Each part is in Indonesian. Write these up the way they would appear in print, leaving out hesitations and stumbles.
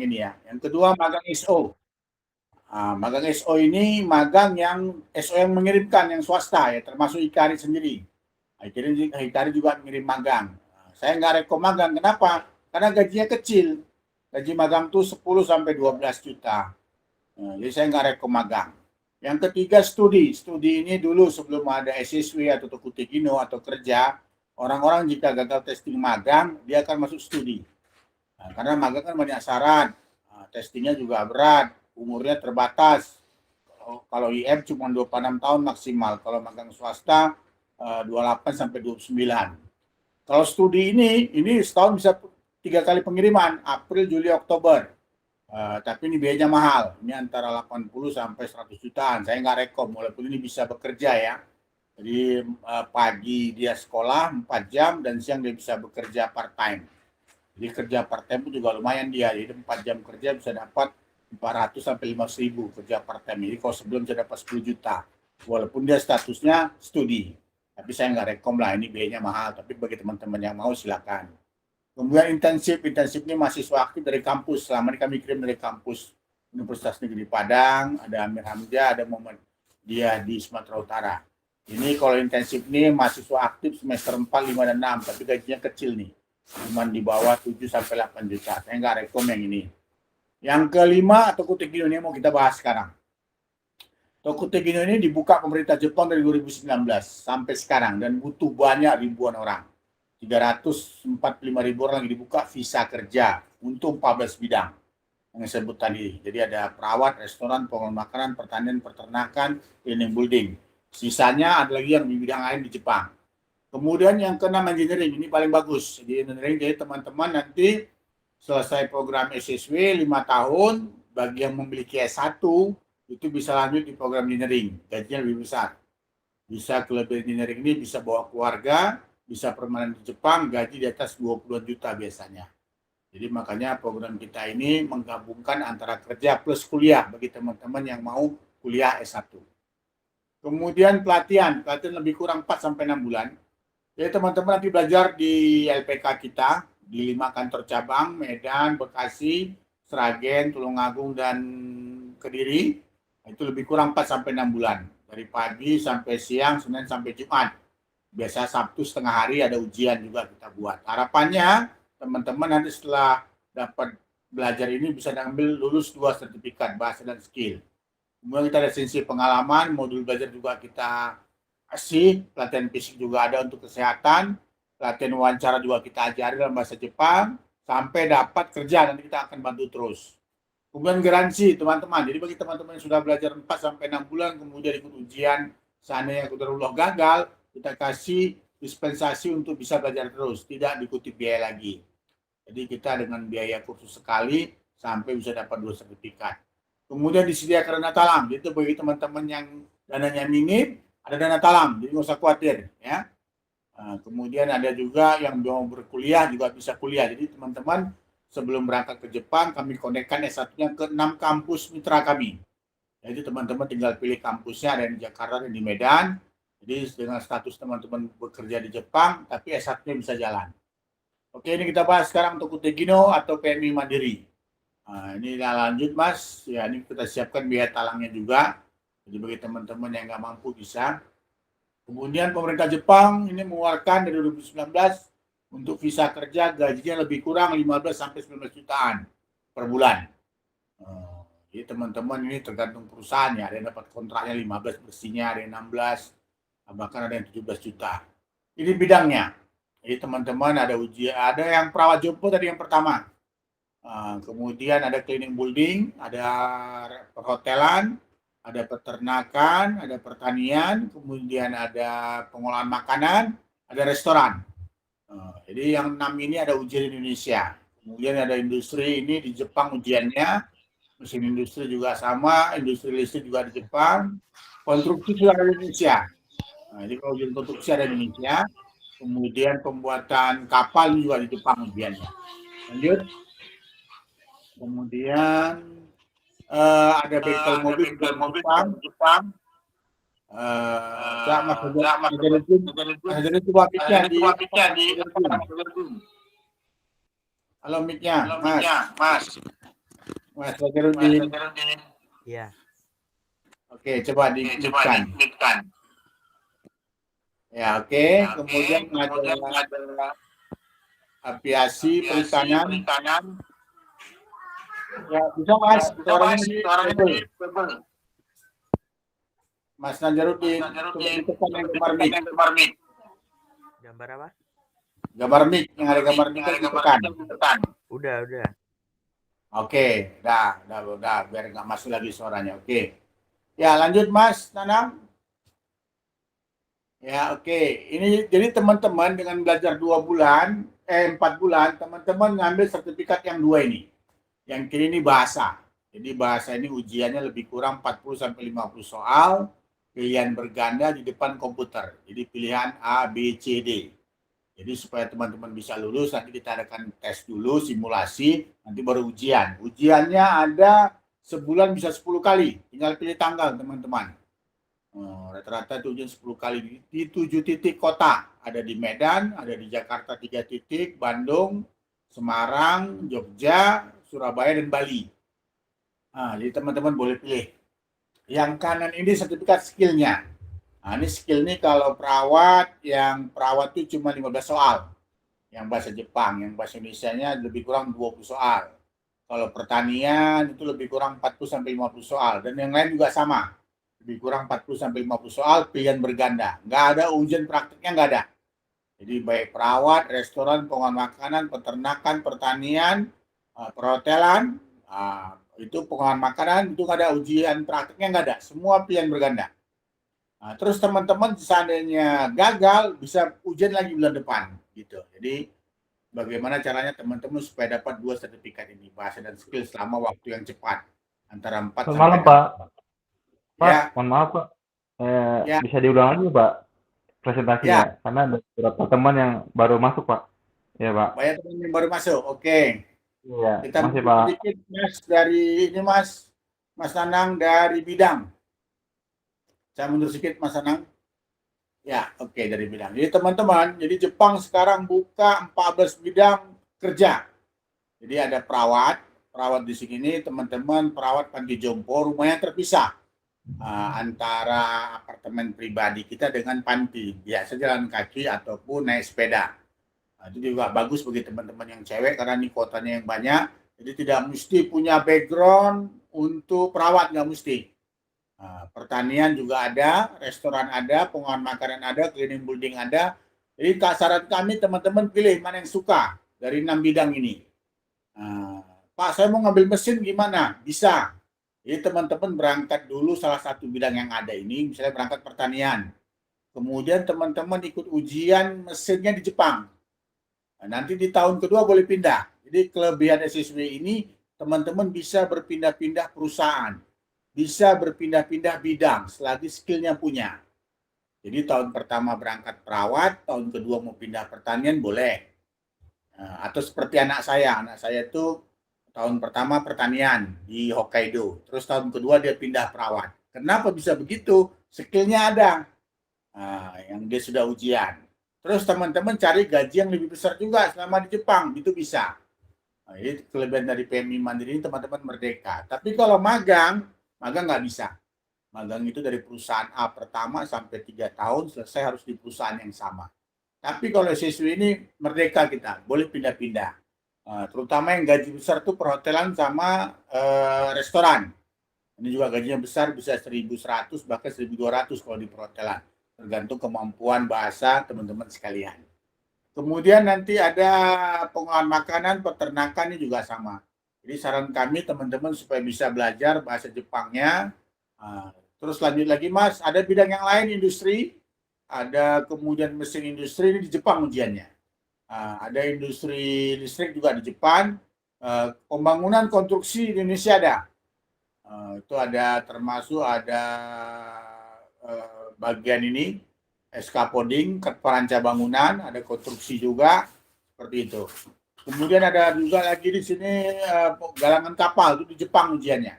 yang ini ya. Yang kedua magang SO. Magang SO ini magang yang SO yang mengirimkan, yang swasta ya, termasuk IKARI sendiri. IKARI juga mengirim magang. Saya nggak rekom magang. Kenapa? Karena gajinya kecil. Gaji magang tuh 10 sampai 12 juta. Jadi saya nggak rekom magang. Yang ketiga studi. Studi ini dulu sebelum ada SSW atau Tokutegino atau kerja, orang-orang jika gagal testing magang, dia akan masuk studi. Karena magang kan banyak syarat, testingnya juga berat, umurnya terbatas. Kalau IM cuma 26 tahun maksimal, kalau magang swasta 28 sampai 29. Kalau studi ini setahun bisa 3 kali pengiriman, April, Juli, Oktober. Tapi ini biayanya mahal, ini antara 80 sampai 100 jutaan. Saya nggak rekom, walaupun ini bisa bekerja ya. Jadi pagi dia sekolah 4 jam dan siang dia bisa bekerja part time. Jadi kerja part time itu juga lumayan dia. Jadi 4 jam kerja bisa dapat 400 sampai 500 ribu kerja part time. Jadi kalau sebelum bisa dapat 10 juta. Walaupun dia statusnya studi. Tapi saya nggak rekom lah, ini biayanya mahal. Tapi bagi teman-teman yang mau silakan. Kemudian intensif ini mahasiswa aktif dari kampus. Selama ini kami kirim dari kampus Universitas Negeri Padang, ada Amir Hamzah, ada Muhammad dia di Sumatera Utara. Ini kalau intensif ini mahasiswa aktif semester 4, 5, dan 6, tapi gajinya kecil nih. Cuma di bawah 7 sampai 8 juta. Saya nggak rekom yang ini. Yang kelima, Tokutegino ini mau kita bahas sekarang. Tokutegino ini dibuka pemerintah Jepang dari 2019 sampai sekarang dan butuh banyak ribuan orang. 345 ribu orang lagi dibuka visa kerja untuk 14 bidang yang saya sebut tadi. Jadi ada perawat, restoran, pengelola makanan, pertanian, peternakan, cleaning building. Sisanya ada lagi yang di bidang lain di Jepang. Kemudian yang keenam engineering, ini paling bagus. Jadi engineering, jadi teman-teman nanti selesai program SSW 5 tahun, bagi yang memiliki S1, itu bisa lanjut di program engineering. Gajinya lebih besar. Bisa kelebihan engineering ini bisa bawa keluarga, bisa permanen di Jepang, gaji di atas 20 juta biasanya. Jadi makanya program kita ini menggabungkan antara kerja plus kuliah bagi teman-teman yang mau kuliah S1. Kemudian pelatihan lebih kurang 4 sampai 6 bulan. Jadi teman-teman nanti belajar di LPK kita, di 5 kantor cabang, Medan, Bekasi, Sragen, Tulungagung, dan Kediri. Itu lebih kurang 4 sampai 6 bulan. Dari pagi sampai siang, Senin sampai Jumat. Biasa Sabtu setengah hari ada ujian juga kita buat. Harapannya teman-teman nanti setelah dapat belajar ini bisa ambil lulus 2 sertifikat bahasa dan skill. Kemudian kita ada sesi pengalaman, modul belajar juga kita kasih, pelatihan fisik juga ada untuk kesehatan, pelatihan wawancara juga kita ajari dalam bahasa Jepang, sampai dapat kerja nanti kita akan bantu terus. Kemudian garansi teman-teman, jadi bagi teman-teman yang sudah belajar 4 sampai 6 bulan, kemudian ikut ujian, seandainya qadarullah gagal, kita kasih dispensasi untuk bisa belajar terus, tidak dikutip biaya lagi. Jadi kita dengan biaya kursus sekali sampai bisa dapat 2 sertifikat. Kemudian disediakan dana talang, itu bagi teman-teman yang dananya minim, ada dana talang, jadi nggak usah khawatir ya. Kemudian ada juga yang mau berkuliah juga bisa kuliah. Jadi teman-teman sebelum berangkat ke Jepang, kami konekkan S1-nya ke 6 kampus mitra kami. Jadi teman-teman tinggal pilih kampusnya, ada di Jakarta dan di Medan. Jadi dengan status teman-teman bekerja di Jepang, tapi S1-nya bisa jalan. Oke, ini kita bahas sekarang untuk Tokutegino atau PMI Mandiri. Ini lanjut Mas, ya ini kita siapkan biaya talangnya juga. Jadi bagi teman-teman yang nggak mampu bisa. Kemudian pemerintah Jepang ini mengeluarkan dari 2019 untuk visa kerja gajinya lebih kurang 15 sampai 19 jutaan per bulan. Jadi teman-teman ini tergantung perusahaannya, ada yang dapat kontraknya 15 bersihnya, ada yang 16, bahkan ada yang 17 juta. Ini bidangnya. Jadi teman-teman ada ujian, ada yang perawat jompo tadi yang pertama. Kemudian ada cleaning building, ada perhotelan, ada peternakan, ada pertanian, kemudian ada pengolahan makanan, ada restoran. Jadi yang 6 ini ada ujian di Indonesia. Kemudian ada industri, ini di Jepang ujiannya. Mesin industri juga sama, industri listrik juga di Jepang. Konstruksi juga ada di Indonesia. Jadi kalau ujian konstruksi ada di Indonesia. Kemudian pembuatan kapal juga di Jepang ujiannya. Lanjut. Kemudian ada bengkel mobil di Jepang. Jadi coba mic-nya di. Halo mic-nya, Mas. Mas Nazarudin. Iya. Oke, coba diklipkan. Ya, oke. Kemudian ada aviasi, perikanan. Ya, bisa Mas. Suaranya ini double. Mas Nazarudin, coba ditekan yang gambar mic. Gambar apa? Gambar mic, yang ada gambar mic kan ditekan. Udah. Oke, udah, biar nggak masuk lagi suaranya. Oke. Ya, lanjut Mas Nanang. Ya, oke. Ini jadi teman-teman dengan belajar 4 bulan, teman-teman ngambil sertifikat yang 2 ini. Yang kiri ini bahasa. Jadi bahasa ini ujiannya lebih kurang 40 sampai 50 soal, pilihan berganda di depan komputer. Jadi pilihan A, B, C, D. Jadi supaya teman-teman bisa lulus, nanti kita adakan tes dulu, simulasi, nanti baru ujian. Ujiannya ada sebulan bisa 10 kali, tinggal pilih tanggal teman-teman. Rata-rata itu ujian 10 kali di 7 titik kota. Ada di Medan, ada di Jakarta 3 titik, Bandung, Semarang, Jogja, Surabaya, dan Bali. Jadi teman-teman boleh pilih. Yang kanan ini sertifikat skillnya. Ini skill nih kalau perawat, yang perawat itu cuma 15 soal. Yang bahasa Jepang, yang bahasa Indonesianya lebih kurang 20 soal. Kalau pertanian itu lebih kurang 40 sampai 50 soal, dan yang lain juga sama. Lebih kurang 40 sampai 50 soal, pilihan berganda. Nggak ada ujian praktiknya, nggak ada. Jadi baik perawat, restoran, pengolahan makanan, peternakan, pertanian, perhotelan, itu pengolahan makanan, itu nggak ada ujian praktiknya, nggak ada. Semua pilihan berganda. Terus teman-teman seandainya gagal bisa ujian lagi bulan depan gitu. Jadi bagaimana caranya teman-teman supaya dapat 2 sertifikat ini, bahasa dan skill, selama waktu yang cepat antara 4 sampai 6. Pak. Pak, Ya. mohon maaf Pak. Ya. Bisa diulang lagi Pak presentasinya, Ya. karena ada beberapa teman yang baru masuk Pak. Ya Pak. Banyak teman yang baru masuk. Oke. Iya. Kita masih Pak. sedikit Mas dari ini Mas Nanang dari bidang. Saya mundur sedikit Mas Nanang. Ya, oke, dari bidang. Jadi teman-teman, jadi Jepang sekarang buka 14 bidang kerja. Jadi ada perawat di sini teman-teman, perawat panti jompo, rumahnya terpisah antara apartemen pribadi kita dengan panti. Biasa jalan kaki ataupun naik sepeda. Itu juga bagus bagi teman-teman yang cewek karena ini kotanya yang banyak. Jadi tidak mesti punya background untuk perawat, nggak mesti. Pertanian juga ada, restoran ada, pengolahan makanan ada, cleaning building ada. Jadi saran kami teman-teman pilih mana yang suka dari 6 bidang ini. Pak, saya mau ngambil mesin gimana? Bisa. Jadi teman-teman berangkat dulu salah satu bidang yang ada ini, misalnya berangkat pertanian. Kemudian teman-teman ikut ujian mesinnya di Jepang. Nanti di tahun kedua boleh pindah. Jadi kelebihan SSW ini teman-teman bisa berpindah-pindah perusahaan. Bisa berpindah-pindah bidang selagi skillnya punya. Jadi tahun pertama berangkat perawat, tahun kedua mau pindah pertanian boleh. Atau seperti anak saya itu tahun pertama pertanian di Hokkaido, terus tahun kedua dia pindah perawat. Kenapa bisa begitu? Skillnya ada, yang dia sudah ujian. Terus teman-teman cari gaji yang lebih besar juga selama di Jepang, itu bisa. Jadi kelebihan dari PMI Mandiri ini teman-teman merdeka. Tapi kalau magang nggak bisa. Magang itu dari perusahaan A pertama sampai 3 tahun, selesai harus di perusahaan yang sama. Tapi kalau siswi ini merdeka kita, boleh pindah-pindah. Terutama yang gaji besar itu perhotelan sama restoran. Ini juga gajinya besar, bisa 1.100 bahkan 1.200 kalau di perhotelan. Tergantung kemampuan bahasa teman-teman sekalian. Kemudian nanti ada pengolahan makanan, peternakan, ini juga sama. Jadi saran kami teman-teman supaya bisa belajar bahasa Jepangnya. Terus lanjut lagi Mas, ada bidang yang lain, industri. Ada kemudian mesin industri, ini di Jepang ujiannya. Ada industri listrik juga di Jepang. Pembangunan konstruksi di Indonesia ada. Itu ada termasuk ada bagian ini, scaffolding, peranca bangunan, ada konstruksi juga, seperti itu. Kemudian ada juga lagi di sini galangan kapal, itu di Jepang ujiannya.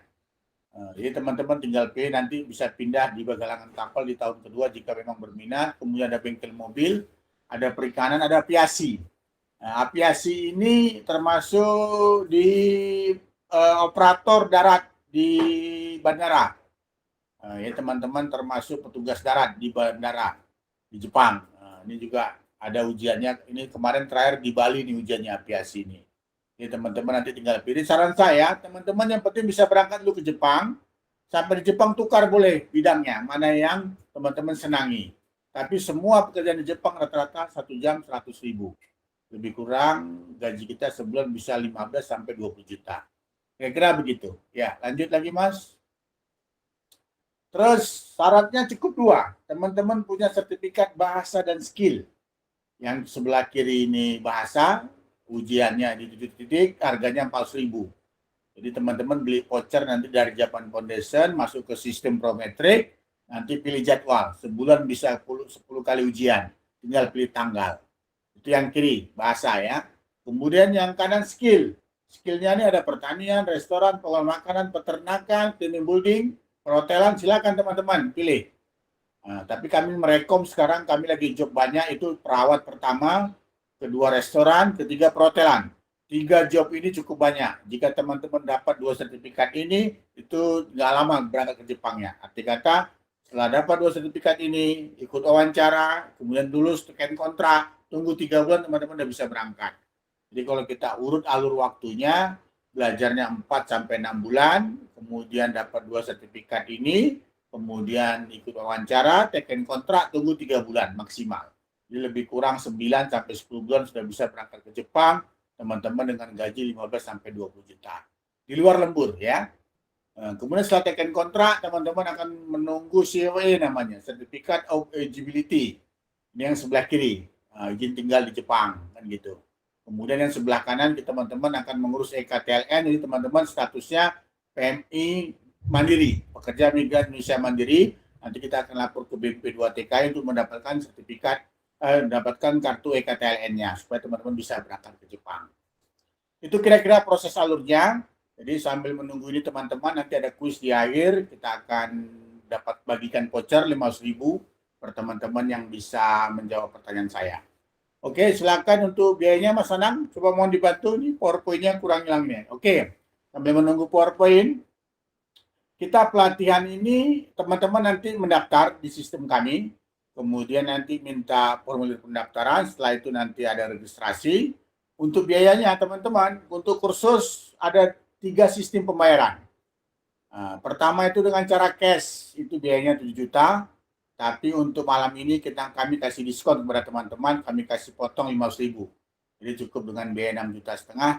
Jadi teman-teman tinggal pilih, nanti bisa pindah di galangan kapal di tahun kedua jika memang berminat. Kemudian ada bengkel mobil, ada perikanan, ada aviasi. Aviasi ini termasuk di operator darat di bandara. Ya teman-teman, termasuk petugas darat di bandara di Jepang. Ini juga ada ujiannya. Ini kemarin terakhir di Bali nih ujiannya aviasi ini. Ini teman-teman nanti tinggal pilih. Saran saya, teman-teman yang penting bisa berangkat dulu ke Jepang. Sampai di Jepang tukar boleh bidangnya, mana yang teman-teman senangi. Tapi semua pekerjaan di Jepang rata-rata 1 jam 100.000. Lebih kurang gaji kita sebulan bisa 15 sampai 20 juta. Kira-kira begitu. Ya, lanjut lagi Mas. Terus syaratnya cukup 2. Teman-teman punya sertifikat bahasa dan skill. Yang sebelah kiri ini bahasa, ujiannya di 7 titik, harganya 400.000. Jadi teman-teman beli voucher nanti dari Japan Foundation, masuk ke sistem Prometric, nanti pilih jadwal. Sebulan bisa 10 kali ujian, tinggal pilih tanggal. Itu yang kiri, bahasa ya. Kemudian yang kanan skill. Skillnya ini ada pertanian, restoran, pengolahan makanan, peternakan, team building, perhotelan, silakan teman-teman pilih. Nah, tapi kami merekom sekarang, kami lagi job banyak, itu perawat pertama, kedua restoran, ketiga perhotelan. 3 job ini cukup banyak. Jika teman-teman dapat 2 sertifikat ini, itu nggak lama berangkat ke Jepangnya. Arti kata, setelah dapat 2 sertifikat ini, ikut wawancara, kemudian lulus, tekan kontrak, tunggu 3 bulan teman-teman udah bisa berangkat. Jadi kalau kita urut alur waktunya, belajarnya 4-6 bulan, kemudian dapat 2 sertifikat ini, kemudian ikut wawancara, tekan kontrak, tunggu 3 bulan maksimal. Jadi lebih kurang 9-10 bulan sudah bisa berangkat ke Jepang, teman-teman dengan gaji 15-20 juta. Di luar lembur ya. Kemudian setelah tekan kontrak, teman-teman akan menunggu COE namanya, Certificate of Eligibility. Ini yang sebelah kiri, izin tinggal di Jepang, kan gitu. Kemudian yang sebelah kanan, teman-teman akan mengurus EKTLN, jadi teman-teman statusnya PMI Mandiri, Pekerja Migran Indonesia Mandiri. Nanti kita akan lapor ke BP2TKI untuk mendapatkan sertifikat, mendapatkan kartu EKTLN-nya, supaya teman-teman bisa berangkat ke Jepang. Itu kira-kira proses alurnya. Jadi sambil menunggu ini teman-teman, nanti ada kuis di akhir, kita akan dapat bagikan voucher 500.000 per teman-teman yang bisa menjawab pertanyaan saya. Oke, silakan untuk biayanya Mas Anang. Coba mohon dibantu nih, PowerPoint-nya kurang hilangnya. Oke, sambil menunggu PowerPoint, kita pelatihan ini teman-teman nanti mendaftar di sistem kami. Kemudian nanti minta formulir pendaftaran, setelah itu nanti ada registrasi. Untuk biayanya teman-teman, untuk kursus ada 3 sistem pembayaran. Pertama itu dengan cara cash, itu biayanya 7 juta. Tapi untuk malam ini kami kasih diskon kepada teman-teman, kami kasih potong 500.000. Jadi cukup dengan biaya 6,5 juta,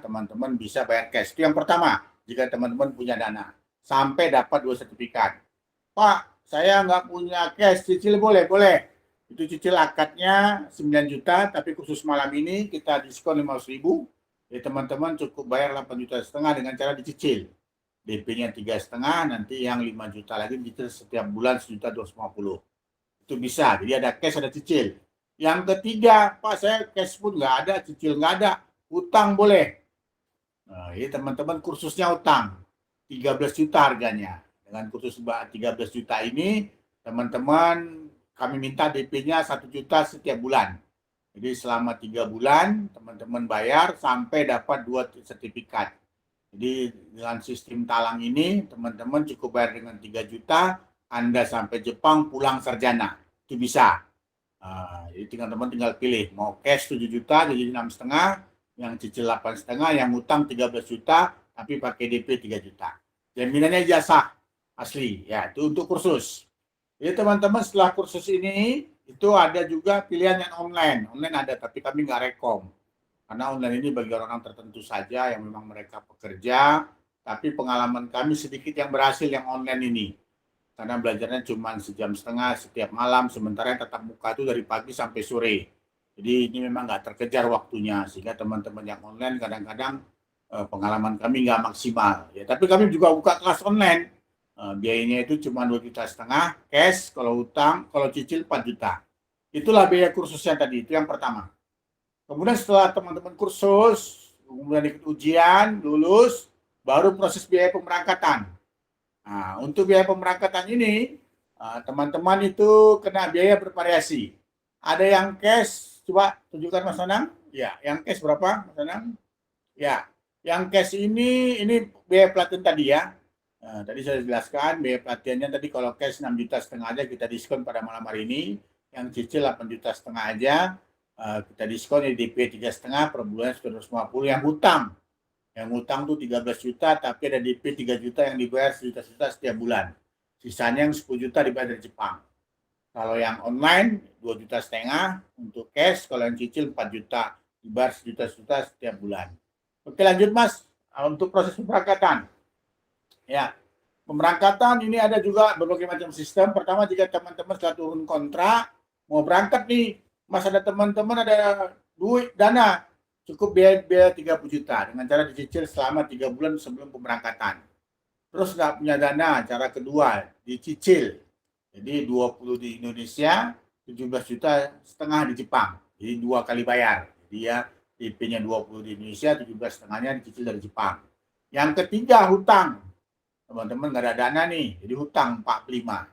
teman-teman bisa bayar cash. Itu yang pertama, jika teman-teman punya dana. Sampai dapat 2 sertifikat. Pak, saya nggak punya cash, cicil boleh? Boleh. Itu cicil akadnya 9 juta, tapi khusus malam ini kita diskon 500.000. Jadi teman-teman cukup bayar 8,5 juta dengan cara dicicil. DP-nya 3,5, nanti yang 5 juta lagi dicicil setiap bulan 1.250. Itu bisa, jadi ada cash, ada cicil. Yang ketiga, Pak saya cash pun nggak ada, cicil nggak ada, utang boleh. Nah, ini teman-teman kursusnya utang, 13 juta harganya. Dengan kursus 13 juta ini, teman-teman kami minta DP-nya 1 juta setiap bulan. Jadi selama 3 bulan, teman-teman bayar sampai dapat 2 sertifikat. Jadi dengan sistem talang ini, teman-teman cukup bayar dengan 3 juta, Anda sampai Jepang pulang sarjana. Itu bisa. Jadi teman-teman tinggal pilih. Mau cash 7 juta jadi 6,5, yang cicil 8,5, yang utang 13 juta, tapi pakai DP 3 juta. Jaminannya jasa asli. Ya, itu untuk kursus. Jadi teman-teman setelah kursus ini, itu ada juga pilihan yang online. Online ada, tapi kami nggak rekom. Karena online ini bagi orang-orang tertentu saja yang memang mereka pekerja, tapi pengalaman kami sedikit yang berhasil yang online ini. Karena belajarnya cuma 1,5 jam setiap malam, sementara yang tatap muka itu dari pagi sampai sore. Jadi ini memang nggak terkejar waktunya, sehingga teman-teman yang online kadang-kadang pengalaman kami nggak maksimal. Ya, tapi kami juga buka kelas online. Biayanya itu cuma 2,5 juta, cash, kalau utang, kalau cicil 4 juta. Itulah biaya kursusnya tadi, itu yang pertama. Kemudian setelah teman-teman kursus, kemudian ikut ujian, lulus, baru proses biaya pemberangkatan. Nah, untuk biaya pemberangkatan ini, teman-teman itu kena biaya bervariasi. Ada yang cash, coba tunjukkan Mas Anang. Ya, yang cash berapa Mas Anang? Ya, Yang cash ini biaya pelatihan tadi ya. Tadi saya jelaskan biaya pelatihannya tadi kalau cash 6,5 juta aja kita diskon pada malam hari ini. Yang cicil 8,5 juta aja kita diskon di DP 3,5 per bulan 150. Yang hutang tuh 13 juta tapi ada DP 3 juta yang dibayar sejuta setiap bulan. Sisanya yang 10 juta dibayar dari Jepang. Kalau yang online 2,5 juta untuk cash, kalau yang cicil 4 juta dibayar sejuta setiap bulan. Oke, lanjut Mas untuk proses pemberangkatan. Ya, pemberangkatan ini ada juga berbagai macam sistem. Pertama, jika teman-teman setelah turun kontrak mau berangkat nih, Mas ada teman-teman ada duit dana cukup biaya 30 juta dengan cara dicicil selama 3 bulan sebelum pemberangkatan. Terus nggak punya dana, cara kedua dicicil. Jadi 20 di Indonesia, 17,5 juta di Jepang. Jadi 2 kali bayar. Jadi ya DP-nya 20 di Indonesia, 17,5-nya dicicil dari Jepang. Yang ketiga hutang. Teman-teman nggak ada dana nih, jadi hutang 45.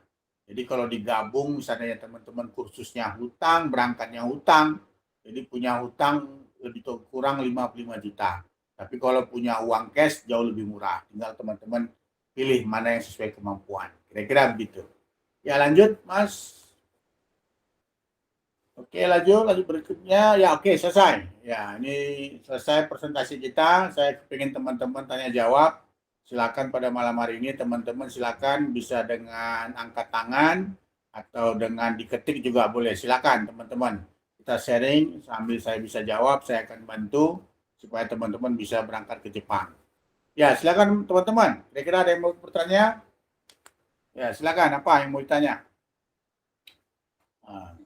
Jadi kalau digabung misalnya teman-teman kursusnya hutang, berangkatnya hutang, jadi punya hutang lebih kurang 55 juta. Tapi kalau punya uang cash jauh lebih murah. Tinggal teman-teman pilih mana yang sesuai kemampuan. Kira-kira begitu. Ya lanjut Mas. Oke lanjut berikutnya. Ya oke selesai. Ya ini selesai presentasi kita. Saya ingin teman-teman tanya jawab. Silakan pada malam hari ini teman-teman silakan bisa dengan angkat tangan atau dengan diketik juga boleh. Silakan teman-teman. Kita sharing sambil saya bisa jawab, saya akan bantu supaya teman-teman bisa berangkat ke Jepang. Ya, silakan teman-teman. Kira-kira ada yang mau bertanya? Ya, silakan. Apa yang mau ditanya?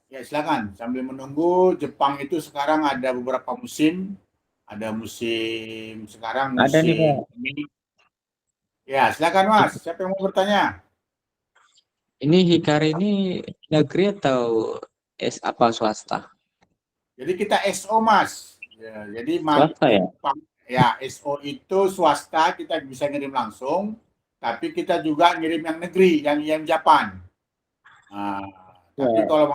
Ya, silakan. Sambil menunggu, Jepang itu sekarang ada beberapa musim. Ada musim sekarang musim Ada nih, Pak. ini. Ya, silakan Mas. Siapa yang mau bertanya? Ini Hikari ini negeri atau apa swasta? Jadi kita SO Mas. Ya, jadi Swasta ya? ya SO itu swasta kita bisa ngirim langsung, tapi kita juga ngirim yang negeri, yang Japan. Nah, tapi kalau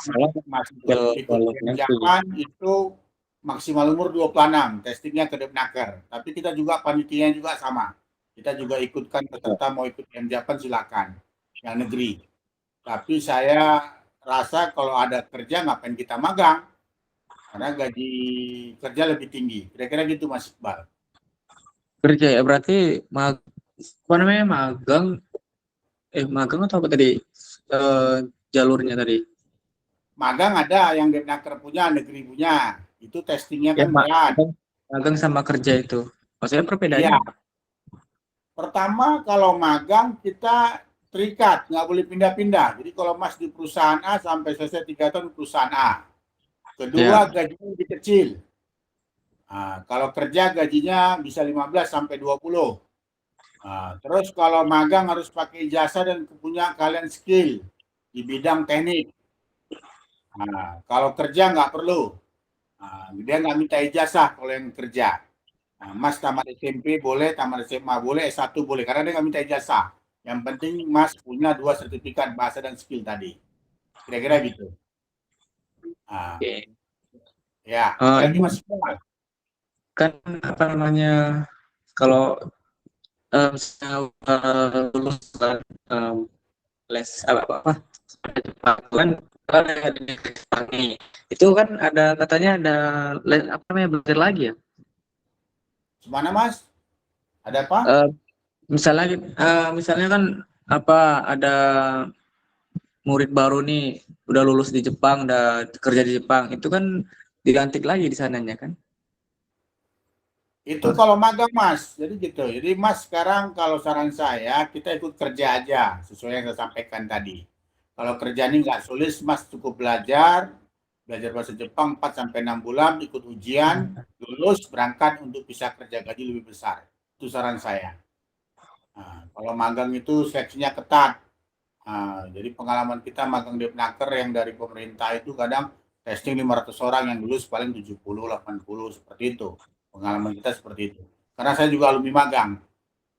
Mas ikut yang Japan itu maksimal umur 26, testingnya ke Depnaker. Tapi kita juga panitianya juga sama. Kita juga ikutkan peserta mau ikut yang Japan silakan, yang negeri. Tapi saya rasa kalau ada kerja ngapain kita magang? Karena gaji kerja lebih tinggi. Kira-kira gitu Mas Iqbal. Kerja ya, berarti apa namanya magang atau apa tadi jalurnya tadi? Magang ada yang Depnaker punya, negeri punya. Itu testingnya kan berat. Magang sama kerja itu. Maksudnya perbedaannya? Iya. Pertama kalau magang kita terikat, nggak boleh pindah-pindah. Jadi kalau Mas di perusahaan A sampai selesai 3 tahun di perusahaan A. Kedua, gajinya lebih kecil. Nah, kalau kerja gajinya bisa 15 sampai 20. Nah, terus kalau magang harus pakai jasa dan punya kalian skill di bidang teknik. Nah, kalau kerja nggak perlu. Nah, dia nggak minta ijazah kalau yang kerja. Nah, Mas tamat SMP boleh, tamat SMA boleh, S1 boleh. Karena dia nggak minta ijazah. Yang penting Mas punya 2 sertifikat bahasa dan skill tadi. Kira-kira gitu. Nah, ya, lagi Mas kan apa namanya kalau lulus les apa kan itu kan ada katanya ada apa namanya belajar lagi ya? Gimana Mas? Ada apa? Misalnya kan apa ada murid baru nih udah lulus di Jepang, udah kerja di Jepang, itu kan dilantik lagi di sananya kan? Itu kalau magang Mas, jadi gitu. Jadi Mas sekarang kalau saran saya kita ikut kerja aja sesuai yang saya sampaikan tadi. Kalau kerja ini nggak sulit, Mas cukup belajar bahasa Jepang 4-6 bulan, ikut ujian, lulus, berangkat untuk bisa kerja gaji lebih besar. Itu saran saya. Nah, kalau magang itu seleksinya ketat. Nah, jadi pengalaman kita magang di Depnaker yang dari pemerintah itu kadang testing 500 orang yang lulus paling 70, 80 seperti itu. Pengalaman kita seperti itu. Karena saya juga alumni magang.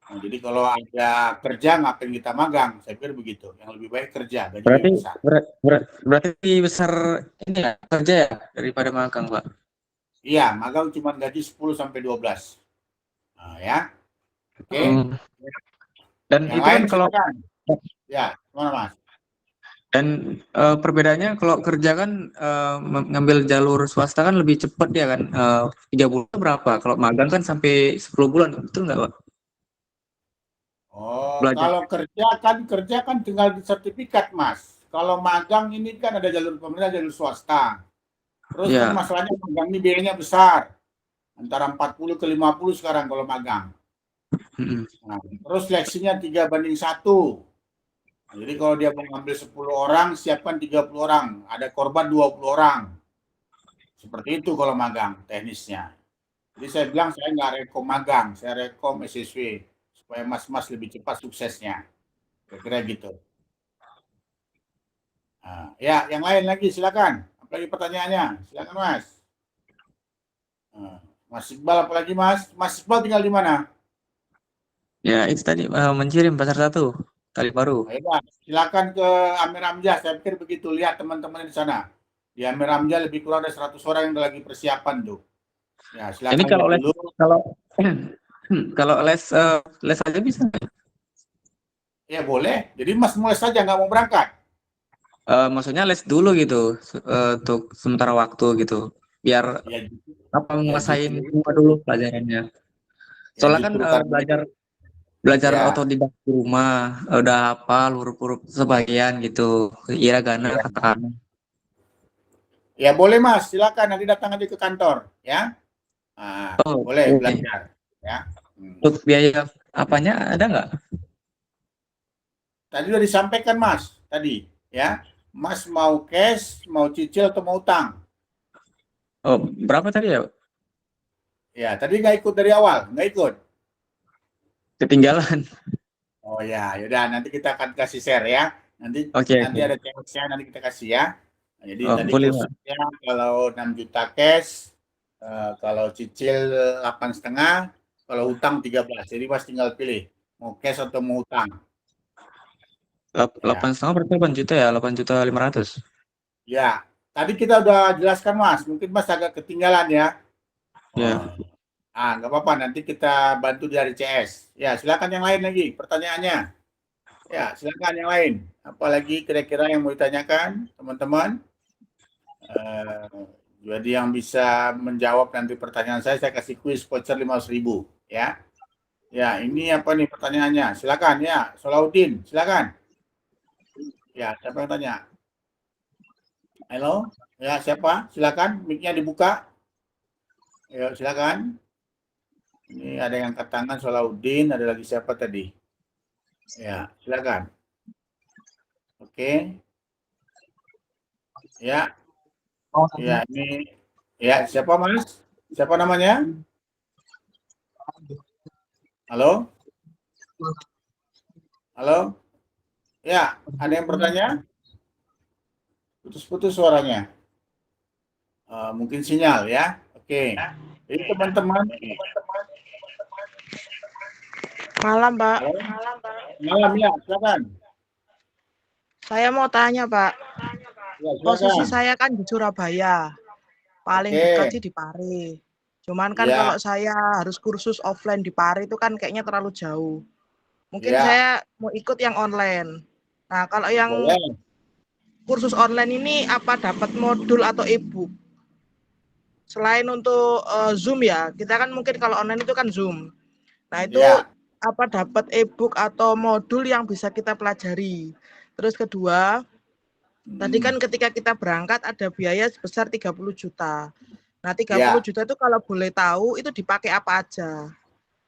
Nah, jadi kalau ada kerja ngapain kita magang? Saya pikir begitu. Yang lebih baik kerja, gaji lebih besar. Berarti besar ini ya kerja ya daripada magang, Pak. Iya, magang cuma gaji 10 sampai 12. Ya, oke. Hmm. Dan Yang itu lain kan kalau silakan. Ya, mana Mas? dan perbedaannya kalau kerja kan ngambil jalur swasta kan lebih cepat ya kan, 3 bulan berapa? Kalau magang kan sampai 10 bulan, betul nggak Pak? Oh, Belajar. kalau kerja kan tinggal di sertifikat, Mas. Kalau magang ini kan ada jalur pemerintah, jalur swasta. Terus kan Ya. masalahnya magang ini biayanya besar. Antara 40 ke 50 sekarang kalau magang. Mm-mm. Nah, terus seleksinya 3:1. Jadi kalau dia mau ngambil 10 orang, siapkan 30 orang. Ada korban 20 orang. Seperti itu kalau magang teknisnya. Jadi saya bilang saya nggak rekom magang, saya rekom SSW. Supaya mas-mas lebih cepat suksesnya. Kira-kira gitu. Nah, ya, yang lain lagi silakan. Apalagi pertanyaannya? Silakan Mas. Nah, Mas Iqbal apalagi Mas? Mas Iqbal tinggal di mana? Ya itu tadi Mencirim Pasar Satu Kali Baru. Ayo Pak, silakan ke Amir Hamzah. Saya pikir begitu. Lihat teman-teman di sana. Di Amir Hamzah lebih kurang ada 100 orang yang lagi persiapan tuh. Ya, Ini silakan kalau lihat les dulu. kalau kalau les aja bisa nggak? Ya boleh. Jadi Mas mulai saja nggak mau berangkat. Maksudnya les dulu gitu, untuk sementara waktu gitu, biar Ya, apa ya nguasain justru semua itu. dulu pelajarannya. Ya Soalnya kan justru karena belajar belajar ya, otodidak di rumah, udah hafal huruf-huruf sebagian gitu, hiragana, ya, katakana. ya boleh Mas. Silakan nanti datang aja ke kantor. Ya, nah, Oh, boleh oke. belajar. Ya. Hmm. Untuk biaya apanya ada nggak? Tadi sudah disampaikan Mas, tadi ya. Mas mau cash, mau cicil atau mau utang? Oh, berapa tadi ya? Ya, tadi nggak ikut dari awal, nggak ikut. Ketinggalan. Oh ya, yaudah nanti kita akan kasih share ya. Nanti Oke, nanti oke. ada cash-nya nanti kita kasih ya. Nah, jadi Oh, tadi boleh, Pak. kursnya kalau 6 juta cash, kalau cicil 8,5, kalau utang 13. Jadi Mas tinggal pilih mau cash atau mau utang. Delapan Ya. setengah berarti 8 juta ya, 8.500.000. Ya, tadi kita udah jelaskan Mas, mungkin Mas agak ketinggalan ya. Ya. Oh. Nggak apa-apa, nanti kita bantu dari CS. Ya, silakan yang lain lagi pertanyaannya. Ya, silakan yang lain. Apalagi kira-kira yang mau ditanyakan, teman-teman. Eh, jadi yang bisa menjawab nanti pertanyaan saya kasih kuis voucher 500.000. Ya, ya ini apa nih pertanyaannya? Silakan ya, Solahuddin, silakan. Ya, siapa yang tanya? Halo, ya siapa? Silakan, mic-nya dibuka. Ya, silakan. Ini ada yang angkat tangan Solahuddin, ada lagi siapa tadi? Ya, silakan. Oke. Ya, ya ini ya siapa Mas? Siapa namanya? Halo? Halo? Ya, ada yang bertanya? Putus-putus suaranya. Mungkin sinyal ya. Oke. Jadi teman-teman, Malam, Pak. halo? Malam ya, silakan. Saya mau tanya, Pak. Ya, Posisi silakan. saya kan di Surabaya. Paling dekat Oke. sih di Pare. Cuman kan Ya, kalau saya harus kursus offline di Pare itu kan kayaknya terlalu jauh. Mungkin ya, saya mau ikut yang online. Nah, kalau yang boleh. kursus online ini apa dapat modul atau e-book? Selain untuk Zoom ya, kita kan mungkin kalau online itu kan Zoom. Nah, itu Ya. apa dapat e-book atau modul yang bisa kita pelajari. Terus kedua, tadi kan ketika kita berangkat ada biaya sebesar 30 juta. Nah, 30 Ya, juta itu kalau boleh tahu itu dipakai apa aja.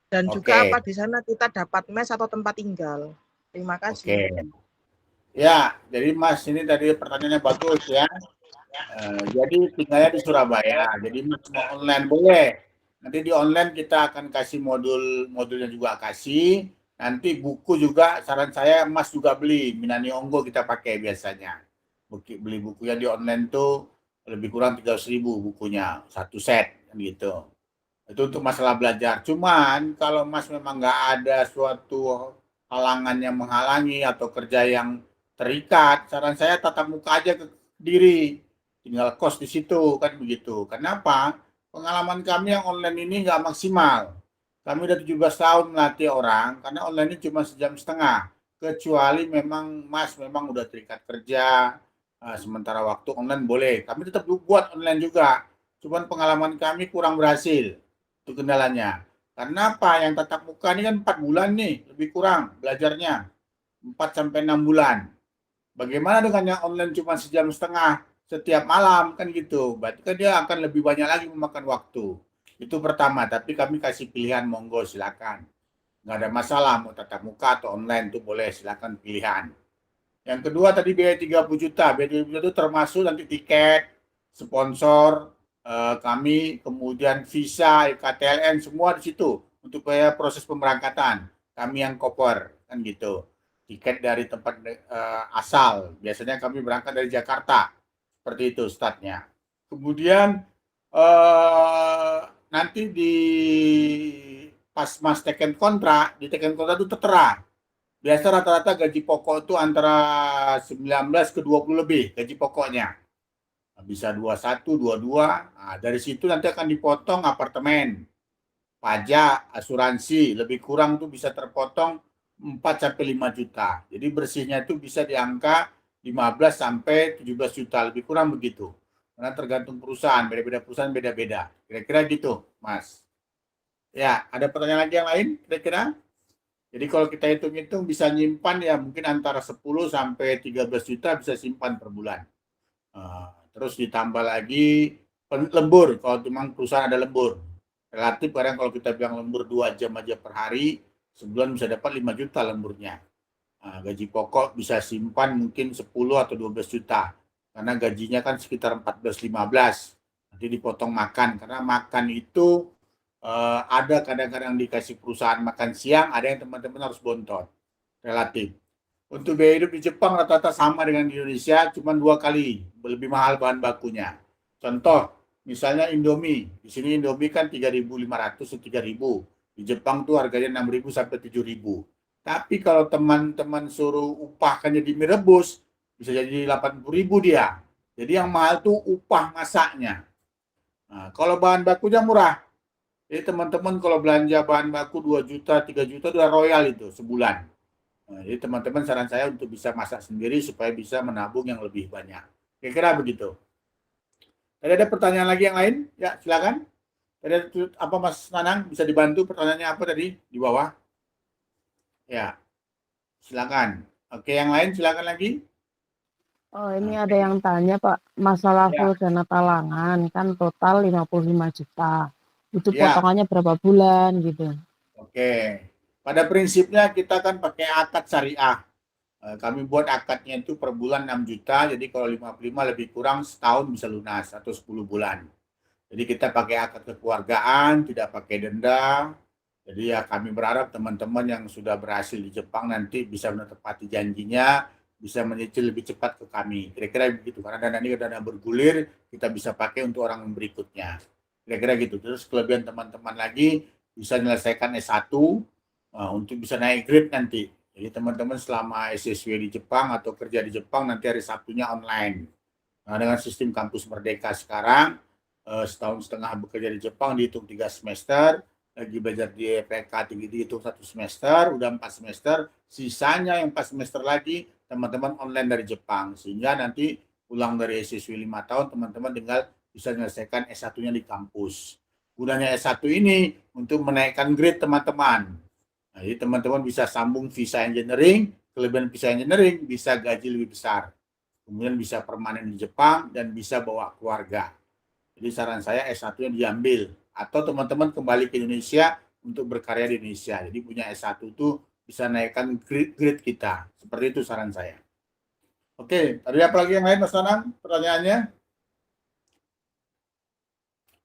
Dan juga oke. apa di sana kita dapat mes atau tempat tinggal. Terima kasih. Oke. Ya, jadi Mas ini tadi pertanyaannya bagus ya. Jadi tinggalnya di Surabaya. Jadi Mas mau online boleh. Nanti di online kita akan kasih modulnya juga kasih. Nanti buku juga saran saya Mas juga beli. Minani Onggo kita pakai biasanya. Beli bukunya di online tuh lebih kurang 300.000 bukunya satu set gitu. Itu untuk masalah belajar. Cuman kalau Mas memang nggak ada suatu halangan yang menghalangi atau kerja yang terikat, saran saya tatap muka aja ke diri, tinggal kos di situ kan begitu. Kenapa? Pengalaman kami yang online ini nggak maksimal. Kami udah 17 tahun melatih orang, karena online ini cuma sejam setengah. Kecuali memang Mas memang udah terikat kerja, sementara waktu online boleh. Kami tetap buat online juga. Cuman pengalaman kami kurang berhasil. Itu kendalanya. Karena apa? Yang tatap muka ini kan 4 bulan nih, lebih kurang belajarnya. 4 sampai 6 bulan. Bagaimana dengan yang online cuma sejam setengah setiap malam kan gitu. Berarti kan dia akan lebih banyak lagi memakan waktu. Itu pertama, tapi kami kasih pilihan monggo silakan. Nggak ada masalah mau tatap muka atau online itu boleh, silakan pilihan. Yang kedua tadi biaya 30 juta. Biaya 30 juta itu termasuk nanti tiket, sponsor, kami, kemudian visa, KTLN, semua di situ untuk biaya proses pemberangkatan. Kami yang cover, kan gitu. Tiket dari tempat asal. Biasanya kami berangkat dari Jakarta. Seperti itu startnya. Kemudian nanti di pas Mas teken kontrak, di teken kontrak itu tertera. Biasa rata-rata gaji pokok itu antara 19 ke 20 lebih gaji pokoknya. Bisa 21, 22. Nah, dari situ nanti akan dipotong apartemen, pajak, asuransi, lebih kurang tuh bisa terpotong 4 sampai 5 juta. Jadi bersihnya itu bisa di angka 15 sampai 17 juta, lebih kurang begitu. Karena tergantung perusahaan, beda-beda perusahaan beda-beda. Kira-kira gitu, Mas. Ya, ada pertanyaan lagi yang lain kira-kira? Jadi kalau kita hitung-hitung bisa nyimpan ya mungkin antara 10 sampai 13 juta bisa simpan per bulan. Terus ditambah lagi lembur, kalau memang perusahaan ada lembur. Relatif kadang kalau kita bilang lembur 2 jam aja per hari, sebulan bisa dapat 5 juta lemburnya. Gaji pokok bisa simpan mungkin 10 atau 12 juta. Karena gajinya kan sekitar 14-15. Nanti dipotong makan, karena makan itu ada kadang-kadang dikasih perusahaan makan siang, ada yang teman-teman harus bontot. Relatif. Untuk biaya hidup di Jepang rata-rata sama dengan di Indonesia, cuma 2 kali lebih mahal bahan bakunya. Contoh, misalnya Indomie. Di sini Indomie kan 3.500 atau 3.000. Di Jepang tuh harganya 6.000 sampai 7.000. Tapi kalau teman-teman suruh upahkan jadi mie rebus, bisa jadi 80.000 dia. Jadi yang mahal tuh upah masaknya. Nah, kalau bahan bakunya murah. Jadi teman-teman kalau belanja bahan baku 2 juta, 3 juta udah royal itu sebulan. Nah, jadi teman-teman saran saya untuk bisa masak sendiri supaya bisa menabung yang lebih banyak. Kira-kira begitu. Tadi ada pertanyaan lagi yang lain? Ya, silakan. Tadi apa Mas Nanang bisa dibantu pertanyaannya apa tadi di bawah? Ya, silakan. Oke, yang lain silakan lagi. Oh, ini ada yang tanya Pak, masalah Ya. full dana talangan kan total 55 juta. Itu Ya. potongannya berapa bulan gitu? Oke. Pada prinsipnya kita kan pakai akad syariah. Kami buat akadnya itu per bulan 6 juta, jadi kalau 55 lebih kurang setahun bisa lunas atau 10 bulan. Jadi kita pakai akad kekeluargaan, tidak pakai denda. Jadi ya kami berharap teman-teman yang sudah berhasil di Jepang nanti bisa menepati janjinya, bisa menyicil lebih cepat ke kami. Kira-kira begitu, karena dana ini dana bergulir, kita bisa pakai untuk orang berikutnya. Kira-kira gitu. Terus kelebihan teman-teman lagi bisa menyelesaikan S1 untuk bisa naik grade nanti. Jadi teman-teman selama SSW di Jepang atau kerja di Jepang nanti hari Sabtunya online. Nah, dengan sistem kampus Merdeka sekarang, setahun setengah bekerja di Jepang dihitung 3 semester, lagi belajar di EPK tinggi dihitung 1 semester, udah 4 semester, sisanya yang 4 semester lagi teman-teman online dari Jepang. Sehingga nanti pulang dari SSW 5 tahun, teman-teman tinggal bisa menyelesaikan S1-nya di kampus. Gunanya S1 ini untuk menaikkan grade teman-teman. Nah, jadi teman-teman bisa sambung visa engineering, kelebihan visa engineering bisa gaji lebih besar. Kemudian bisa permanen di Jepang dan bisa bawa keluarga. Jadi saran saya S1-nya diambil. Atau teman-teman kembali ke Indonesia untuk berkarya di Indonesia. Jadi punya S1 itu bisa naikkan grade kita. Seperti itu saran saya. Oke, ada apa lagi yang lain Mas Nanang pertanyaannya?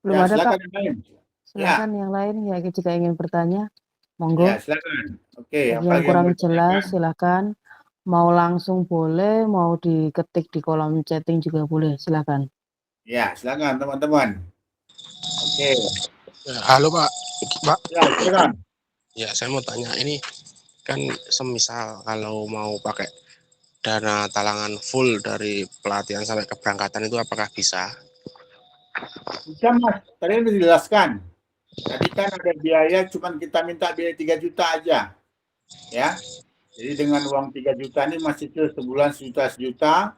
Belum Ya, ada silakan Pak. yang lain. Silakan yang lain ya jika ingin bertanya. Monggo. Ya, silakan. Oke, Bagi yang kurang jelas silakan. Mau langsung boleh, mau diketik di kolom chatting juga boleh. Silakan. Ya, silakan teman-teman. Oke. Halo Pak. Pak. Ya, silakan. Ya, saya mau tanya ini kan semisal kalau mau pakai dana talangan full dari pelatihan sampai keberangkatan itu apakah bisa? Bisa Mas, tadi sudah dijelaskan. Tadi kan ada biaya, cuman kita minta biaya 3 juta aja. Ya. Jadi dengan uang 3 juta ini masih ke sebulan sejuta.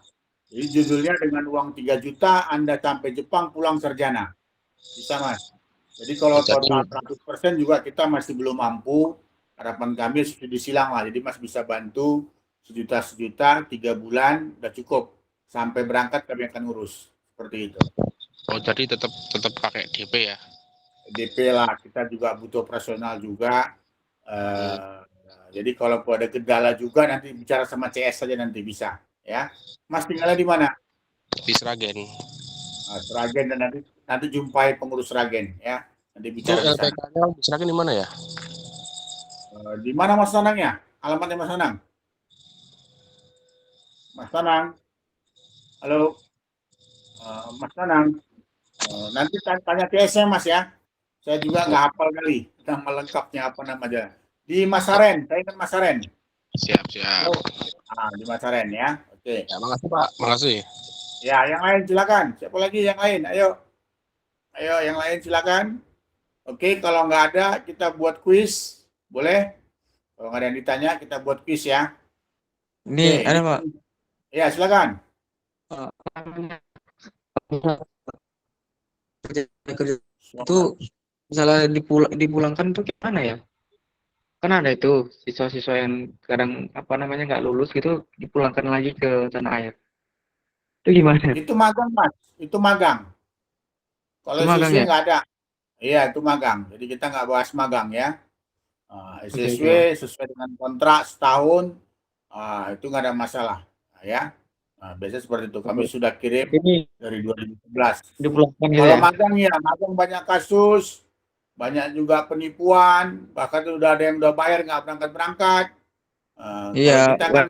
Jadi judulnya dengan uang 3 juta Anda sampai Jepang pulang sarjana. Bisa, Mas. Jadi kalau total 100% juga kita masih belum mampu. Harapan kami subsidi silang lah. Jadi Mas bisa bantu sejuta, 3 bulan udah cukup. Sampai berangkat kami akan urus. Seperti itu. Oh, jadi tetap pakai DP ya? DP lah, kita juga butuh operasional juga. Jadi kalau ada kendala juga nanti bicara sama CS saja nanti bisa. Ya, Mas tinggalnya di mana? Di Sragen. Sragen, dan nanti jumpai pengurus Sragen ya. Nanti Itu bicara di sana. LPK-nya di Sragen di mana ya? Di mana Mas Nanangnya? Alamatnya Mas Nanang? Mas Nanang? Halo? Mas Nanang? Nanti tanya TS-nya Mas ya. Saya juga nggak hafal kali nama lengkapnya apa namanya. Di Masaren, saya ingat Masaren. Siap. Di Masaren ya. Oke. Ya, makasih Pak. Makasih. Ya, yang lain silakan. Siapa lagi yang lain? Ayo yang lain silakan. Oke, kalau nggak ada kita buat kuis, boleh? Kalau nggak ada yang ditanya kita buat kuis ya. Ini Oke, ada Pak. Ya, silakan. Kerja itu misalnya dipulangkan tuh gimana ya? Kan ada itu siswa-siswa yang kadang nggak lulus gitu dipulangkan lagi ke tanah air. Itu gimana? Itu magang, Mas. Itu magang. Kalau Itu magang SSW ya? nggak ada. Iya, itu magang. Jadi kita nggak bahas magang ya. SSW Oke. sesuai dengan kontrak setahun, itu nggak ada masalah. Ya. Biasanya seperti itu. Kami sudah kirim Ini dari 2011. dipulangkan gitu Kalau ya? magang ya, magang banyak kasus, banyak juga penipuan, bahkan udah ada yang udah bayar nggak berangkat-berangkat. Kalau Iya, kita kan,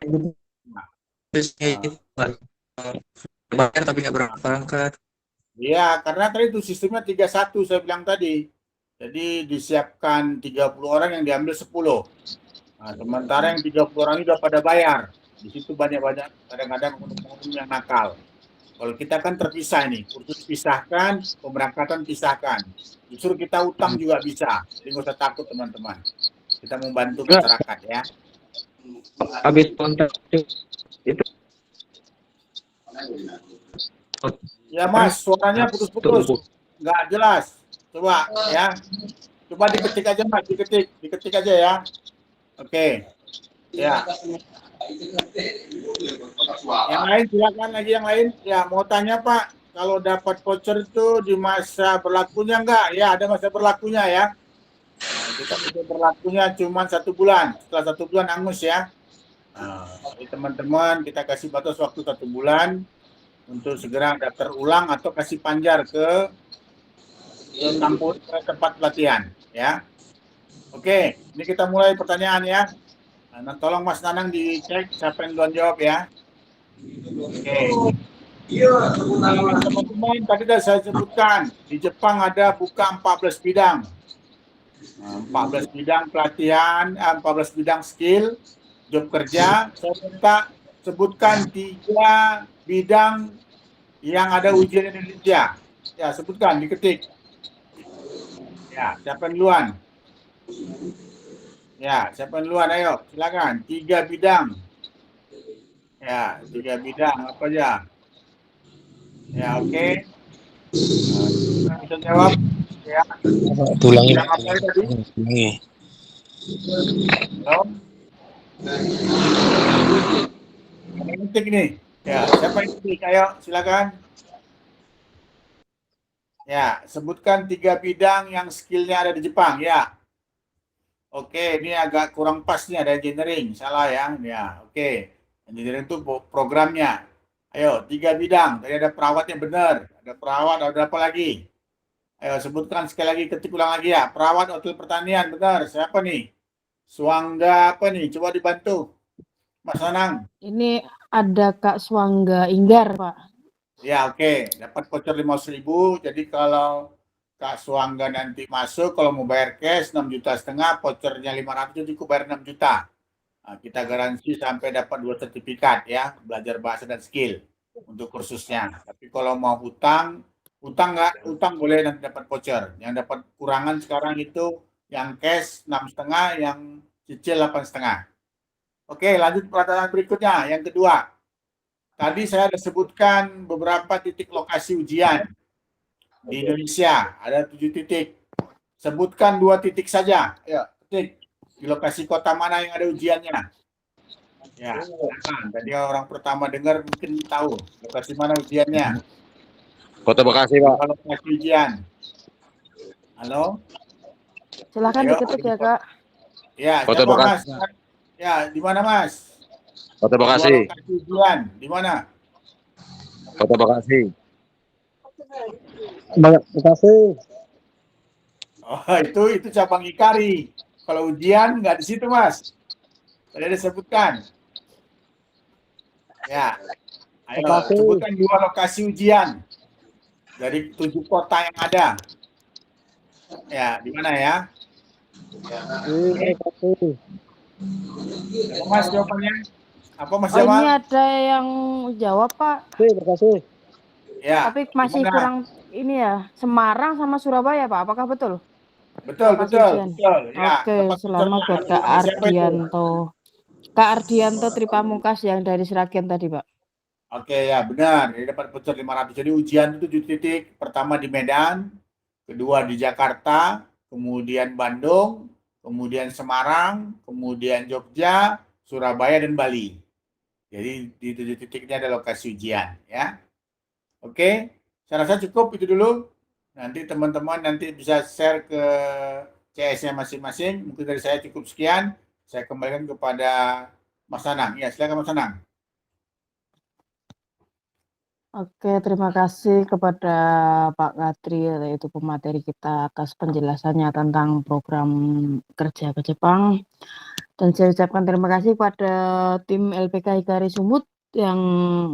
bayar tapi nggak berangkat. ya karena tadi itu sistemnya 31 saya bilang tadi. Jadi disiapkan 30 orang yang diambil 10. Sementara yang 30 orang ini udah pada bayar. Di situ banyak-banyak kadang-kadang oknum-oknum yang nakal. Kalau kita kan terpisah nih, kursus pisahkan, pemberangkatan pisahkan. Justru kita utang juga bisa. Jadi nggak usah takut teman-teman. Kita membantu masyarakat ya. Habis kontrak itu Ya Mas, suaranya putus-putus, nggak jelas. Coba ya, coba diketik aja Mas, diketik aja ya. Oke, ya. Yang lain silakan lagi yang lain. Ya mau tanya Pak, kalau dapat voucher itu di masa berlakunya enggak? Ya ada masa berlakunya ya. Kita bisa berlakunya cuma 1 bulan. Setelah 1 bulan angus ya. Jadi teman-teman kita kasih batas waktu 1 bulan untuk segera daftar ulang atau kasih panjar ke tempat pelatihan ya. Oke, ini kita mulai pertanyaan ya. Nah, tolong Mas Nanang dicek siapa yang duluan jawab ya. Oke. Teman-teman tadi sudah saya sebutkan di Jepang ada buka 14 bidang. 14 bidang pelatihan, 14 bidang skill, job kerja. Saya minta sebutkan 3 bidang yang ada ujian Indonesia. Ya, sebutkan, diketik. Ya, siapa yang duluan? Ya, siapa yang duluan? Ayo, silakan. 3 bidang. Ya, 3 bidang apa aja? Ya, oke. Bisa jawab? Ya. Ulangi. Bidang apa tadi? Halo? Ada ngetik nih. Ya, siapa yang ngetik? Ayo, silakan. Ya, sebutkan 3 bidang yang skillnya ada di Jepang. Ya. Oke, ini agak kurang pas nih, ada engineering. Salah ya. Ya, oke. Engineering itu programnya. Ayo, 3 bidang. Tadi ada perawatnya benar. Ada perawat, ada apa lagi? Ayo, sebutkan sekali lagi, ketik ulang lagi ya. Perawat hotel pertanian, benar. Siapa nih? Suangga apa nih? Coba dibantu. Mas Nanang. Ini ada Kak Swangga Inggar, Pak. Ya, oke. Dapat voucher 500.000. Jadi kalau Kak Suangga nanti masuk, kalau mau bayar cash 6,5 juta, vouchernya 500, jadi cukup bayar 6 juta. Nah, kita garansi sampai dapat 2 sertifikat ya, belajar bahasa dan skill untuk kursusnya. Tapi kalau mau hutang, Utang nggak? Utang boleh nanti dapat voucher. Yang dapat kurangan sekarang itu yang cash 6,5, yang cicil 8,5. Oke, lanjut pertanyaan berikutnya. Yang kedua, tadi saya sudah sebutkan beberapa titik lokasi ujian di Indonesia. Ada 7 titik. Sebutkan 2 titik saja. Ayo, titik. Di lokasi kota mana yang ada ujiannya? Ya, silakan. Tadi orang pertama dengar mungkin tahu lokasi mana ujiannya. Kota Bekasi, Pak. Dua lokasi ujian. Halo? Silahkan Ayo, diketik ya, Kak. Ya, Kota siapa Mas? Bekasi. Ya, di mana Mas? Kota Dua Bekasi. lokasi ujian. Di mana? Kota Bekasi. Bekasi. Oh, itu cabang Ikari. Kalau ujian nggak di situ, Mas. Tadi disebutkan. Ya. Ayo, Bekasi. sebutkan 2 lokasi ujian dari 7 kota yang ada. Ya, di mana ya? Di Bekasi. Apa Mas jawabannya? Apa Mas Oh, ini Jamal? ada yang jawab, Pak. Bekasi. Ya, Tapi di masih mana? kurang ini ya, Semarang sama Surabaya, Pak. Apakah betul? Betul, Lokasi betul, ujian. betul. Ya, Oke, tempat selamat ujiannya. buat Kak Nama siapa itu? Ardianto. Kak Ardianto Tripamungkas yang dari Sragen tadi, Pak. Oke, ya benar. Jadi dapat voucher 500. Jadi ujian itu 7 titik. Pertama di Medan, kedua di Jakarta, kemudian Bandung, kemudian Semarang, kemudian Jogja, Surabaya, dan Bali. Jadi di 7 titiknya ada lokasi ujian, ya. Oke, saya rasa cukup itu dulu. Nanti teman-teman nanti bisa share ke CS-nya masing-masing. Mungkin dari saya cukup sekian. Saya kembalikan kepada Mas Anang. Ya, silakan Mas Anang. Oke, terima kasih kepada Pak Katri, yaitu pemateri kita atas penjelasannya tentang program kerja ke Jepang. Dan saya ucapkan terima kasih kepada tim LPK Hikari Sumut yang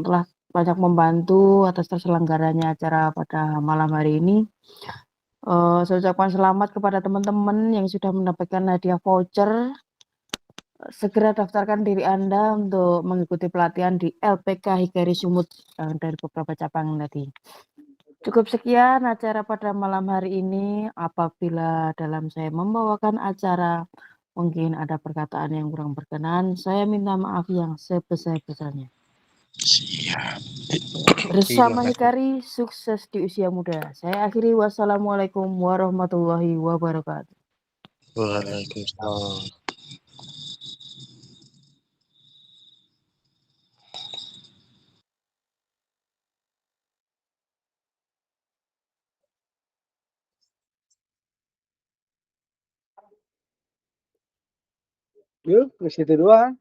telah banyak membantu atas terselenggaranya acara pada malam hari ini. Saya ucapkan selamat kepada teman-teman yang sudah mendapatkan hadiah voucher. Segera daftarkan diri Anda untuk mengikuti pelatihan di LPK Hikari Sumut dari beberapa cabang tadi. Cukup sekian acara pada malam hari ini. Apabila dalam saya membawakan acara mungkin ada perkataan yang kurang berkenan, saya minta maaf yang sebesar-besarnya. Siap. Bersama Hikari, sukses di usia muda. Saya akhiri, wassalamualaikum warahmatullahi wabarakatuh. Waalaikumsalam. Yuk, ke situ doang.